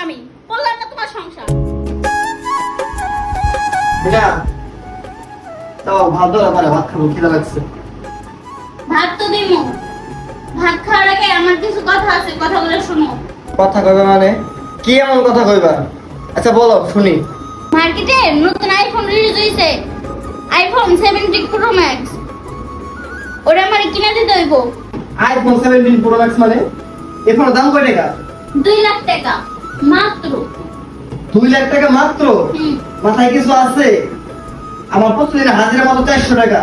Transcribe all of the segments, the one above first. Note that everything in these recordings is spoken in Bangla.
আমি বললাম না তোমার সংসার। এটা তো ভাত দাও, আমার ভাত খাবো, খিদা লাগছে। ভাত তো দিমু, ভাত খাওয়ার আগে আমার কিছু কথা আছে, কথাগুলো শোনো। কথা কইবা মানে কি এমন কথা কইবা? আচ্ছা বলো শুনি। মার্কেটে নতুন আইফোন রিলিজ হইছে, আইফোন 17 প্রো ম্যাক্স। ওরা আমারে কিনে দিতে হইব। আইফোন 17 প্রো ম্যাক্স মানে এর দাম কয় টাকা? 2 লাখ টাকা মাত্র। 2 লাখ টাকা মাত্র? মাথায় কিছু আছে? আমার প্রতিদিন হাজিরা মাত্র 400 টাকা,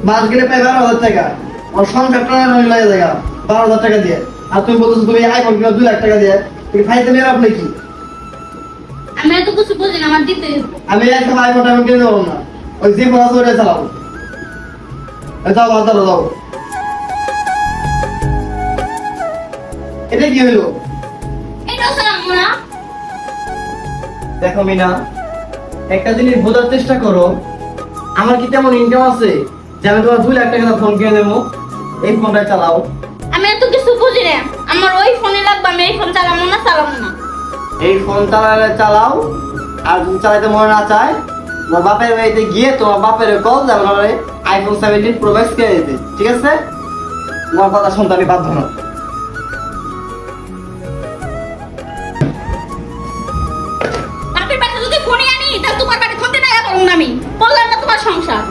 মাস গেলে প্রায় 12,000 টাকা। আমার সংসার টানা লাগে জায়গা 12,000 টাকা দিয়ে, আর তুমি বলছো তুমি আইফোন কিনা 2 লাখ টাকা দিয়ে। তুমি খাইতে নিয়ে আপনি কি? আমি এত কিছু বুঝি না, আমার দিতে হইব। আমি একটা আইফোন টাইফোন কিনে দেবো না, ওই যে ফোন আছে ওইটা চালাবো। যাও ভাত দাও, যাও। এটা কি হইলো? এটাও চালাবো না। দেখো মিনা, একটা জিনিস বোঝার চেষ্টা করো, আমার কি তেমন ইনকাম আছে যে আমি তোমার 2 লাখ টাকা ফোন কিনে দেবো? এই ফোনটা চালাও। আমি এত কিছু বুঝি না, আমার ওই ফোনে লাগবে, আমি এই ফোন চালাবো না, চালাবো না। এই ফোন চালালে চালাও, আর যদি চালাইতে মনে না চায় তোমার বাপের বাড়িতে গিয়ে তোমার বাপের কল যাবে না আইফোন 17 প্রো ম্যাক্স কিনে দিতে, ঠিক আছে? তোমার কথা শুনতে আমি বাধ্য না। বাপের বাড়িতে যদি ফোনে আনি, তাহলে তোমার বাড়ি খুঁজতে না পারবো না। আমি বললাম না তোমার সংসার।